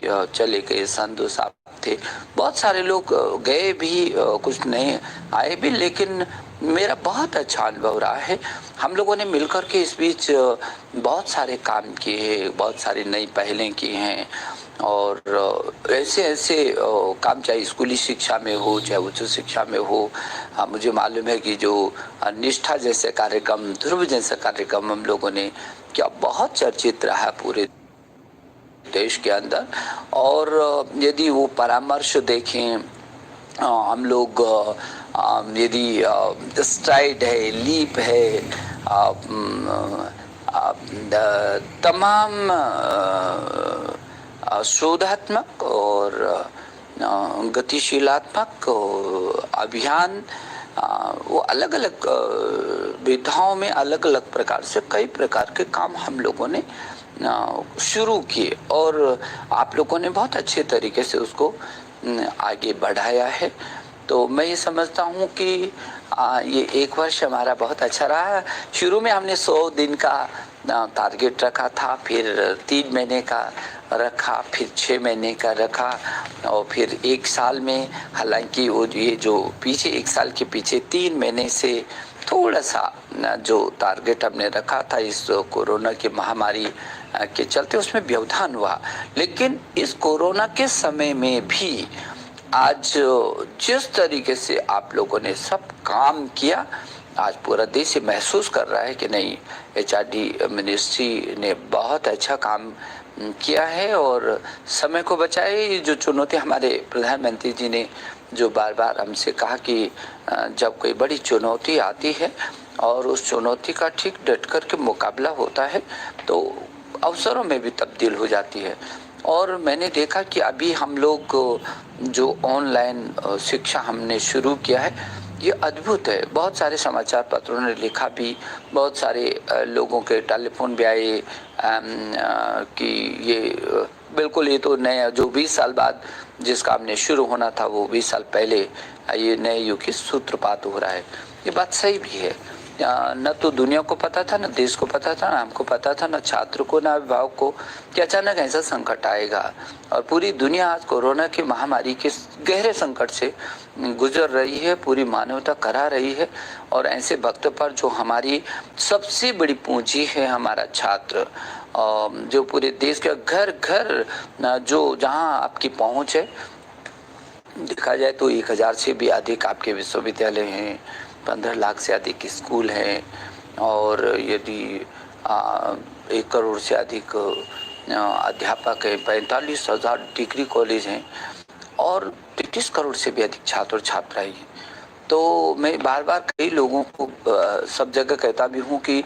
चले गए, संत साहब थे, बहुत सारे लोग गए भी, कुछ नहीं आए भी, लेकिन मेरा बहुत अच्छा अनुभव रहा है। हम लोगों ने मिलकर के इस बीच बहुत सारे काम किए, बहुत सारी नई पहलें की हैं, और ऐसे ऐसे काम, चाहे स्कूली शिक्षा में हो चाहे उच्च शिक्षा में हो। मुझे मालूम है कि जो निष्ठा जैसे कार्यक्रम, ध्रुव जैसे कार्यक्रम हम लोगों ने क्या, बहुत चर्चित रहा पूरे देश के अंदर। और यदि वो परामर्श देखें, हम लोग यदि स्ट्राइड है, लीप है, तमाम शोधात्मक और गतिशीलात्मक अभियान, वो अलग अलग विधाओं में अलग अलग प्रकार से कई प्रकार के काम हम लोगों ने शुरू किए, और आप लोगों ने बहुत अच्छे तरीके से उसको आगे बढ़ाया है। तो मैं ये समझता हूँ कि ये एक वर्ष हमारा बहुत अच्छा रहा। शुरू में हमने 100 दिन का टारगेट रखा था, फिर 3 महीने का रखा, फिर 6 महीने का रखा, और फिर 1 साल में, हालांकि वो ये जो पीछे 1 साल के पीछे 3 महीने से थोड़ा सा जो टारगेट हमने रखा था इस कोरोना की महामारी के चलते, उसमें व्यवधान हुआ। लेकिन इस कोरोना के समय में भी आज जिस तरीके से आप लोगों ने सब काम किया, आज पूरा देश ये महसूस कर रहा है कि नहीं, एचआरडी मिनिस्ट्री ने बहुत अच्छा काम किया है और समय को बचाए। जो चुनौती हमारे प्रधानमंत्री जी ने जो बार बार हमसे कहा कि जब कोई बड़ी चुनौती आती है और उस चुनौती का ठीक डट कर के मुकाबला होता है तो अवसरों में भी तब्दील हो जाती है। और मैंने देखा कि अभी हम लोग जो ऑनलाइन शिक्षा हमने शुरू किया है, ये अद्भुत है। बहुत सारे समाचार पत्रों ने लिखा भी, बहुत सारे लोगों के टेलीफोन भी आए कि ये बिल्कुल, ये तो नया, जो 20 साल बाद जिस काम ने शुरू होना था वो 20 साल पहले ये नए युग की सूत्रपात हो रहा है। ये बात सही भी है। न तो दुनिया को पता था, न देश को पता था, न हमको पता था, न छात्र को, न अभिभावक को कि अचानक ऐसा संकट आएगा। और पूरी दुनिया आज कोरोना की महामारी के गहरे संकट से गुजर रही है, पूरी मानवता करा रही है। और ऐसे वक्त पर जो हमारी सबसे बड़ी पूंजी है, हमारा छात्र, जो पूरे देश के घर घर जो जहां आपकी पहुंच है, देखा जाए तो 1000 से भी अधिक आपके विश्वविद्यालय हैं, 15 लाख से अधिक स्कूल हैं, और यदि 1 करोड़ से अधिक अध्यापक हैं, 45,000 डिग्री कॉलेज हैं, और 33 करोड़ से भी अधिक छात्र और छात्राएं हैं। तो मैं बार बार कई लोगों को सब जगह कहता भी हूँ कि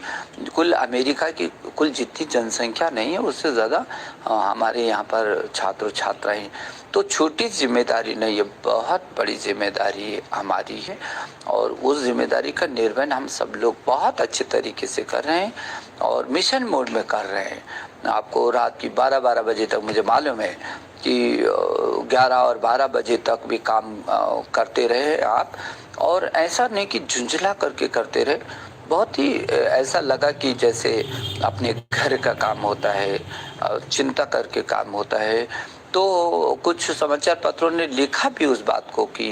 कुल अमेरिका की कुल जितनी जनसंख्या नहीं है, उससे ज़्यादा हमारे यहाँ पर छात्र छात्राएं हैं। तो छोटी जिम्मेदारी नहीं, ये बहुत बड़ी जिम्मेदारी हमारी है, और उस जिम्मेदारी का निर्वहन हम सब लोग बहुत अच्छे तरीके से कर रहे हैं और मिशन मोड में कर रहे हैं। आपको रात की 12-12 बजे तक, मुझे मालूम है कि 11 और 12 बजे तक भी काम करते रहे आप, और ऐसा नहीं कि झुंझला करके करते रहे। बहुत ही ऐसा लगा कि जैसे अपने घर का काम होता है, चिंता करके काम होता है। तो कुछ समाचार पत्रों ने लिखा भी उस बात को कि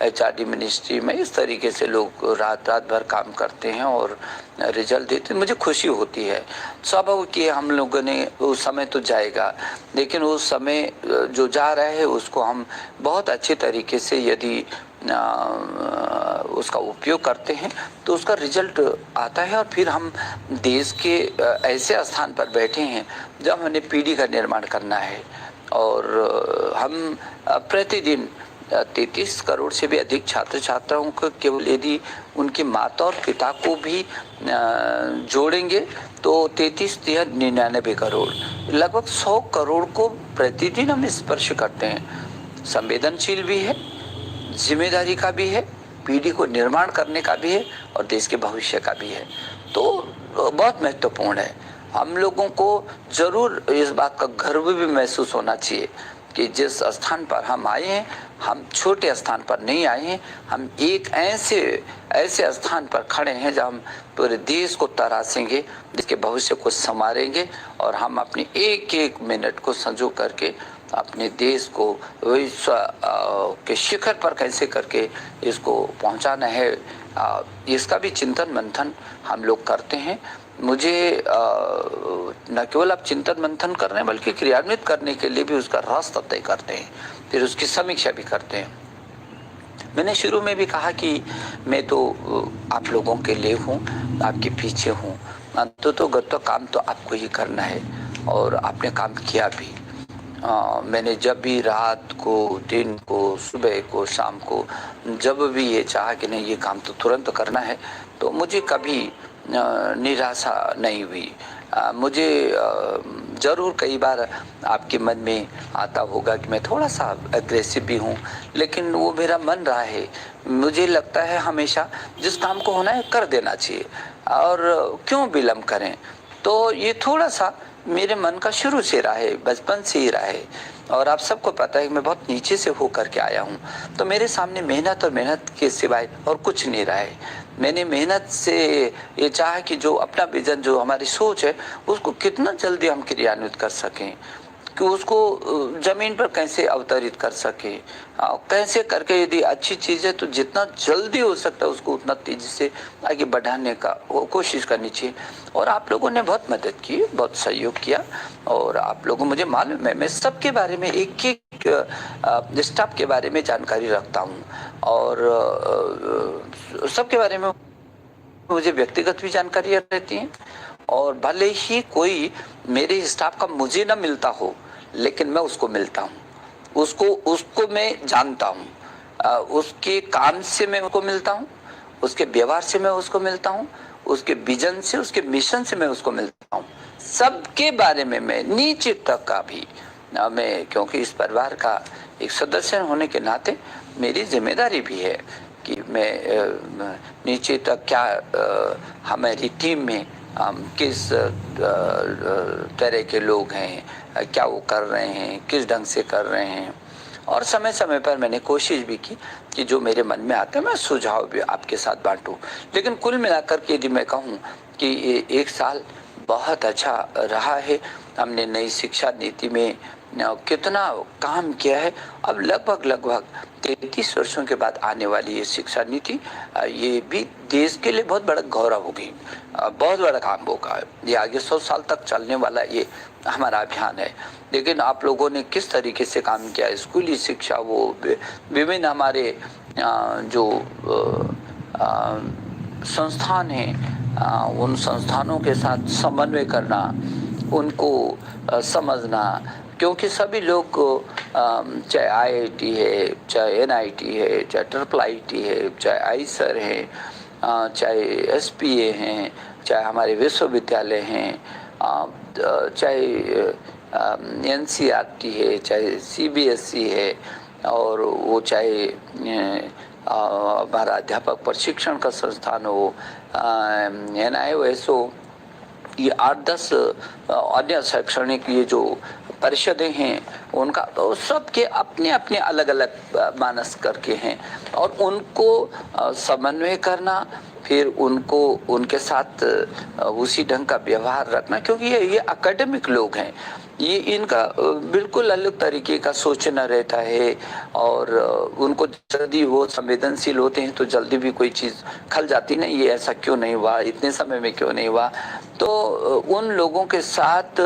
एचआरडी मिनिस्ट्री में इस तरीके से लोग रात रात भर काम करते हैं और रिजल्ट देते हैं। मुझे खुशी होती है। स्वाभाविक कि हम लोगों ने, उस समय तो जाएगा, लेकिन उस समय जो जा रहा है उसको हम बहुत अच्छे तरीके से यदि उसका उपयोग करते हैं तो उसका रिजल्ट आता है। और फिर हम देश के ऐसे स्थान पर बैठे हैं जब हमें पीढ़ी का निर्माण करना है, और हम प्रतिदिन 33 करोड़ से भी अधिक छात्र छात्राओं को, केवल यदि उनकी माता और पिता को भी जोड़ेंगे तो 33-99 करोड़, लगभग 100 करोड़ को प्रतिदिन हम स्पर्श करते हैं। संवेदनशील भी है, जिम्मेदारी का भी है, पीढ़ी को निर्माण करने का भी है, और देश के भविष्य का भी है। तो बहुत महत्वपूर्ण है। हम लोगों को जरूर इस बात का गर्व भी महसूस होना चाहिए कि जिस स्थान पर हम आए हैं, हम छोटे स्थान पर नहीं आए हैं, हम एक ऐसे स्थान पर खड़े हैं जहाँ हम पूरे देश को तराशेंगे, देश के भविष्य को संवारेंगे, और हम अपनी एक एक मिनट को संजो करके अपने देश को विश्व के शिखर पर कैसे करके इसको पहुंचाना है, इसका भी चिंतन मंथन हम लोग करते हैं। मुझे न केवल आप चिंतन मंथन कर रहे हैं बल्कि क्रियान्वित करने के लिए भी उसका रास्ता तय करते हैं, फिर उसकी समीक्षा भी करते हैं। मैंने शुरू में भी कहा कि मैं तो आप लोगों के लिए हूँ, आपके पीछे हूँ, तो काम तो आपको ही करना है और आपने काम किया भी। मैंने जब भी रात को, दिन को, सुबह को, शाम को जब भी ये चाहा कि नहीं ये काम तो तुरंत करना है, तो मुझे कभी निराशा नहीं हुई। मुझे ज़रूर कई बार आपके मन में आता होगा कि मैं थोड़ा सा एग्रेसिव भी हूँ, लेकिन वो मेरा मन रहा है। मुझे लगता है हमेशा जिस काम को होना है कर देना चाहिए, और क्यों विलम्ब करें। तो ये थोड़ा सा मेरे मन का शुरू से रहा है, बचपन से ही रहा है। और आप सबको पता है कि मैं बहुत नीचे से होकर के आया हूँ, तो मेरे सामने मेहनत और मेहनत के सिवाय और कुछ नहीं रहा है। मैंने मेहनत से ये चाहा कि जो अपना विजन, जो हमारी सोच है, उसको कितना जल्दी हम क्रियान्वित कर सकें, कि उसको जमीन पर कैसे अवतरित कर सके, कैसे करके यदि अच्छी चीज़ है तो जितना जल्दी हो सकता है उसको उतना तेजी से आगे बढ़ाने का कोशिश करनी चाहिए। और आप लोगों ने बहुत मदद की, बहुत सहयोग किया, और आप लोगों, मुझे मालूम है मैं सबके बारे में, एक एक स्टाफ के बारे में जानकारी रखता हूँ, और सबके बारे में मुझे व्यक्तिगत भी जानकारी रहती है। और भले ही कोई मेरे स्टाफ का मुझे ना मिलता हो, लेकिन मैं उसको मिलता हूँ, उसको मैं जानता हूँ, उसके काम से मैं उसको मिलता हूँ, उसके व्यवहार से मैं उसको मिलता हूँ, उसके विजन से, उसके मिशन से मैं उसको मिलता हूँ। सबके बारे में मैं नीचे तक का भी मैं, क्योंकि इस परिवार का एक सदस्य होने के नाते मेरी जिम्मेदारी भी है कि मैं नीचे तक क्या हमारी टीम में किस तरह के लोग हैं, क्या वो कर रहे हैं, किस ढंग से कर रहे हैं। और समय समय पर मैंने कोशिश भी की कि जो मेरे मन में आता है मैं सुझाव भी आपके साथ बांटूं। लेकिन कुल मिलाकर के यदि मैं कहूँ कि ये एक साल बहुत अच्छा रहा है। हमने नई शिक्षा नीति में कितना काम किया है। अब लगभग 33 वर्षों के बाद आने वाली ये शिक्षा नीति, ये भी देश के लिए बहुत बड़ा गौरव होगी, बहुत बड़ा काम होगा। ये आगे 100 साल तक चलने वाला ये हमारा अभियान है। लेकिन आप लोगों ने किस तरीके से काम किया, स्कूली शिक्षा, वो विभिन्न हमारे जो संस्थान हैं, उन संस्थानों के साथ समन्वय करना, उनको समझना, क्योंकि सभी लोग चाहे आईआईटी है, चाहे एनआईटी है, चाहे ट्रिपल आईटी है, चाहे आईसर है, चाहे एसपीए हैं, चाहे हमारे विश्वविद्यालय हैं, चाहे एनसीईआरटी है, चाहे सीबीएसई है, और वो चाहे हमारा अध्यापक प्रशिक्षण का संस्थान हो, एनआईओएस हो, ये 8-10 अन्य शैक्षणिक ये जो परिषदें हैं, उनका तो सबके अपने अपने अलग अलग मानस करके हैं, और उनको समन्वय करना, फिर उनको उनके साथ उसी ढंग का व्यवहार रखना, क्योंकि ये एकेडमिक लोग हैं, ये इनका बिल्कुल अलग तरीके का सोचना रहता है, और उनको जल्दी वो संवेदनशील होते हैं तो जल्दी भी कोई चीज़ खल जाती नहीं, ये ऐसा क्यों नहीं हुआ, इतने समय में क्यों नहीं हुआ। तो उन लोगों के साथ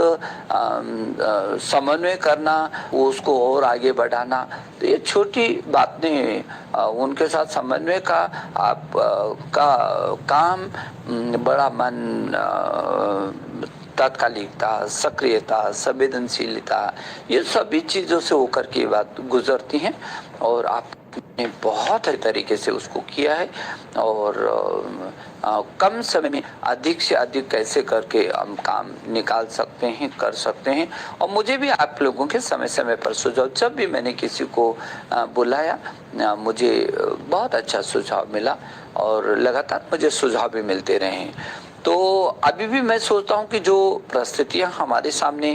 समन्वय करना, उसको और आगे बढ़ाना, तो ये छोटी बात नहीं है। उनके साथ समन्वय का आप का काम बड़ा मन, तात्कालिकता, सक्रियता, संवेदनशीलता, ये सभी चीज़ों से होकर के बात गुजरती हैं, और आपने बहुत तरीके से उसको किया है। और कम समय में अधिक से अधिक कैसे करके हम काम निकाल सकते हैं, कर सकते हैं। और मुझे भी आप लोगों के समय समय पर सुझाव, जब भी मैंने किसी को बुलाया, मुझे बहुत अच्छा सुझाव मिला, और लगातार मुझे सुझाव भी मिलते रहे हैं। तो अभी भी मैं सोचता हूँ कि जो परिस्थितियाँ हमारे सामने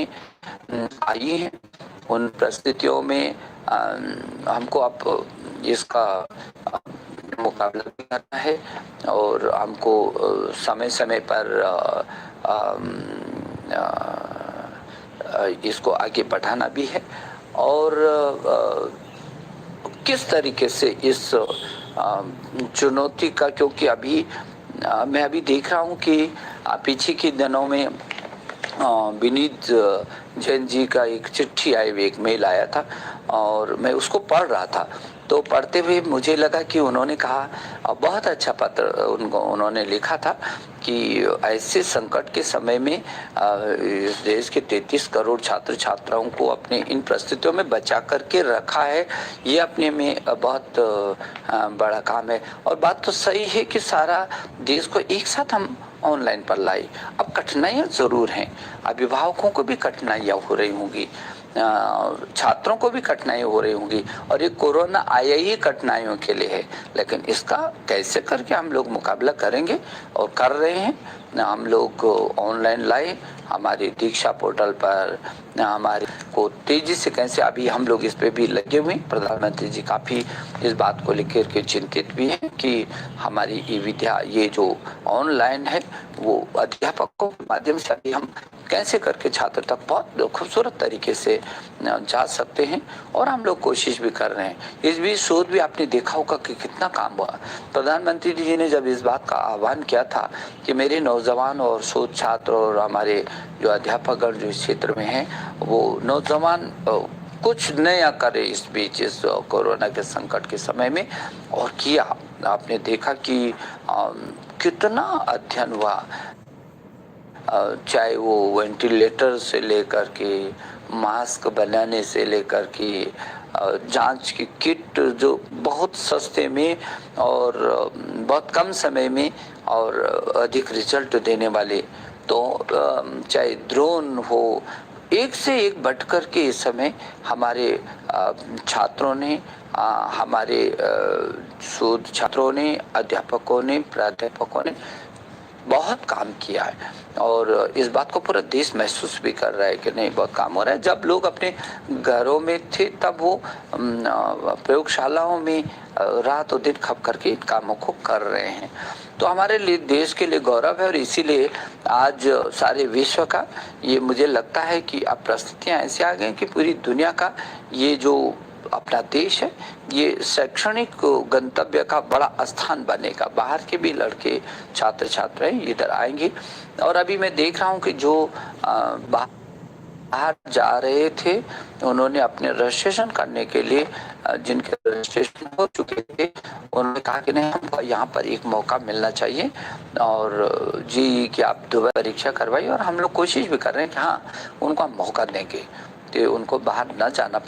आई हैं, उन परिस्थितियों में हमको अब इसका मुकाबला भी करना है, और हमको समय समय पर इसको आगे बढ़ाना भी है। और किस तरीके से इस चुनौती का, क्योंकि अभी मैं अभी देख रहा हूँ कि पीछे के दिनों में विनीत जैन जी का एक चिट्ठी आई, एक मेल आया था और मैं उसको पढ़ रहा था। तो पढ़ते हुए मुझे लगा कि उन्होंने कहा, बहुत अच्छा पत्र उन्होंने लिखा था कि ऐसे संकट के समय में इस देश के 33 करोड़ छात्र छात्राओं को अपने इन परिस्थितियों में बचा करके रखा है, ये अपने में बहुत बड़ा काम है। और बात तो सही है कि सारा देश को एक साथ हम ऑनलाइन पर लाई। अब कठिनाइयां जरूर हैं, अभिभावकों को भी कठिनाइयां हो रही होंगी, छात्रों को भी कठिनाइयां हो रही होंगी, और ये कोरोना आया ही कठिनाइयों के लिए है। लेकिन इसका कैसे करके हम लोग मुकाबला करेंगे और कर रहे हैं। हम लोग ऑनलाइन लाए, हमारी दीक्षा पोर्टल पर हमारे को तेजी से कैसे, अभी हम लोग इस पे भी लगे हुए। प्रधानमंत्री जी काफी इस बात को लेकर के चिंतित भी हैं कि हमारी ई विद्या, ये जो ऑनलाइन है, वो अध्यापकों के माध्यम से अभी हम कैसे करके छात्र तक बहुत खूबसूरत तरीके से जा सकते हैं, और हम लोग कोशिश भी कर रहे हैं। इस बीच शोध भी आपने देखा होगा कि कितना काम हुआ। प्रधानमंत्री जी ने जब इस बात का आह्वान किया था कि मेरे नौजवान और शोध छात्र और हमारे जो अध्यापकगण जो इस क्षेत्र में हैं, वो नौजवान कुछ नया करे इस बीच, इस कोरोना के संकट के समय में, और किया। आपने देखा कि कितना अध्ययन हुआ, चाहे वो वेंटिलेटर से लेकर के मास्क बनाने से लेकर के जांच की किट जो बहुत सस्ते में और बहुत कम समय में और अधिक रिजल्ट देने वाले, तो चाहे ड्रोन हो, एक से एक बढ़ कर के इस समय हमारे छात्रों ने, हमारे शोध छात्रों ने, अध्यापकों ने, प्राध्यापकों ने बहुत काम किया है। और इस बात को पूरा देश महसूस भी कर रहा है कि नहीं, बहुत काम हो रहा है। जब लोग अपने घरों में थे तब वो प्रयोगशालाओं में रातों दिन खप करके इन कामों को कर रहे हैं। तो हमारे लिए, देश के लिए गौरव है, और इसीलिए आज सारे विश्व का, ये मुझे लगता है कि अब परिस्थितियां ऐसी आ गई कि पूरी दुनिया का ये जो अपना देश है, ये शैक्षणिक गंतव्य का बड़ा स्थान बनेगा। बाहर के भी लड़के, छात्र छात्राएं इधर आएंगे। और अभी मैं देख रहा हूँ कि जो बाहर जा रहे थे, उन्होंने अपने रजिस्ट्रेशन करने के लिए, जिनके रजिस्ट्रेशन हो चुके थे, उन्होंने कहा कि नहीं, हमको यहाँ पर एक मौका मिलना चाहिए, और जी कि आप दोबारा परीक्षा करवाइए। और हम लोग कोशिश भी कर रहे हैं कि हाँ, उनको हम मौका देंगे, तो उनको बाहर न जाना